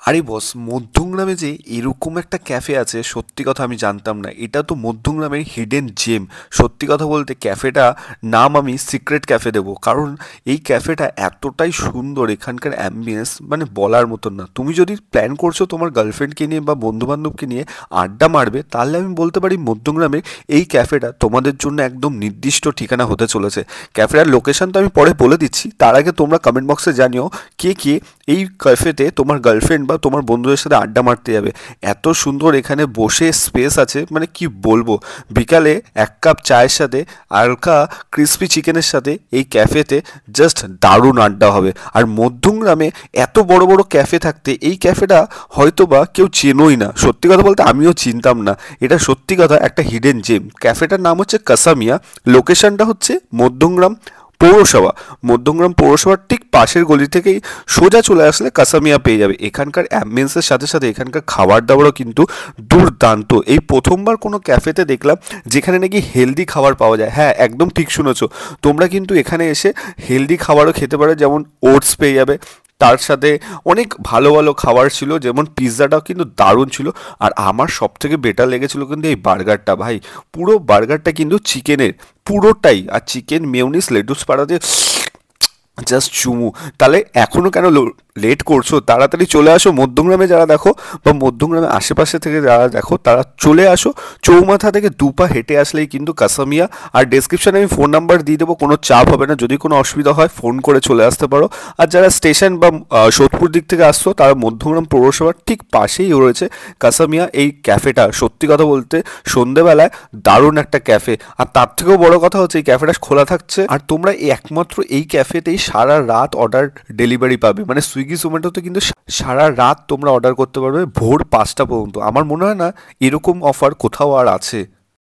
আরে বস, মধ্যমগ্রামে যে এরকম একটা ক্যাফে আছে সত্যি কথা আমি জানতাম না। এটা তো মধ্যমগ্রামের হিডেন জেম। সত্যি কথা বলতে ক্যাফেটা নাম আমি সিক্রেট ক্যাফে দেবো, কারণ এই ক্যাফেটা এতটাই সুন্দর, এখানকার অ্যাম্বিয়েন্স মানে বলার মতন না। তুমি যদি প্ল্যান করছো তোমার গার্লফ্রেন্ডকে নিয়ে বা বন্ধুবান্ধবকে নিয়ে আড্ডা মারবে, তাহলে আমি বলতে পারি মধ্যমগ্রামের এই ক্যাফেটা তোমাদের জন্য একদম নির্দিষ্ট ঠিকানা হতে চলেছে। ক্যাফেটার লোকেশন তো আমি পরে বলে দিচ্ছি, তার আগে তোমরা কমেন্ট বক্সে জানিও কে কে এই ক্যাফেতে তোমার গার্লফ্রেন্ড বা তোমার বন্ধুদের সাথে আড্ডা মারতে যাবে। এত সুন্দর এখানে বসে স্পেস আছে, মানে কি বলবো। বিকালে এক কাপ চায়ের সাথে হালকা ক্রিস্পি চিকেনের সাথে এই ক্যাফেতে জাস্ট দারুণ আড্ডা হবে। আর মধ্যমগ্রামে এত বড় বড় ক্যাফে থাকতে এই ক্যাফেটা হয়তো বা কেউ চেনোই না। সত্যি কথা বলতে আমিও চিনতাম না। এটা সত্যি কথা একটা হিডেন জেম। ক্যাফেটার নাম হচ্ছে কাসামিয়া। লোকেশনটা হচ্ছে মধ্যমগ্রাম পৌরসভা। মধ্যমগ্রাম পৌরসভার ঠিক পাশের গলি থেকেই সোজা চলে আসলে কাসামিয়া পেয়ে যাবে। এখানকার অ্যাম্বিয়েন্সের সাথে সাথে এখানকার খাবার দাবারও কিন্তু দুর্দান্ত। এই প্রথমবার কোনো ক্যাফেতে দেখলাম যেখানে নাকি হেলদি খাবার পাওয়া যায়। হ্যাঁ, একদম ঠিক শুনেছো। তোমরা কিন্তু এখানে এসে হেলদি খাবারও খেতে পারো, যেমন ওটস পেয়ে যাবে। তার সাথে অনেক ভালো ভালো খাবার ছিল, যেমন পিৎজাটাও কিন্তু দারুণ ছিল। আর আমার সব থেকে বেটার লেগেছিল কিন্তু এই বার্গারটা। ভাই, পুরো বার্গারটা কিন্তু চিকেনের পুরোটাই, আর চিকেন মেয়োনিজ লেটুস পাড়াতে জাস্ট চুমু। তাহলে এখনও কেন লেট করছো? তাড়াতাড়ি চলে আসো মধ্যমগ্রামে যারা দেখো, বা মধ্যমগ্রামে আশেপাশে থেকে যারা দেখো তারা চলে আসো। চৌমাথা থেকে দুপা হেঁটে আসলেই কিন্তু কাসামিয়া। আর ডেসক্রিপশানে আমি ফোন নাম্বার দিয়ে দেবো, কোনো চাপ হবে না। যদি কোনো অসুবিধা হয় ফোন করে চলে আসতে পারো। আর যারা স্টেশন বা সোদপুর দিক থেকে আসছো তারা মধ্যমগ্রাম পৌরসভার ঠিক পাশেই রয়েছে কাসামিয়া এই ক্যাফেটা। সত্যি কথা বলতে সন্ধেবেলায় দারুণ একটা ক্যাফে। আর তার থেকেও বড় কথা হচ্ছে এই ক্যাফেটা খোলা থাকছে, আর তোমরা একমাত্র এই ক্যাফেতেই সারা রাত অর্ডার ডেলিভারি পাবে। মানে সুইগি জোম্যাটোতে কিন্তু সারা রাত তোমরা অর্ডার করতে পারবে ভোর 5টা পর্যন্ত। আমার মনে হয় না এরকম অফার কোথাও আর আছে।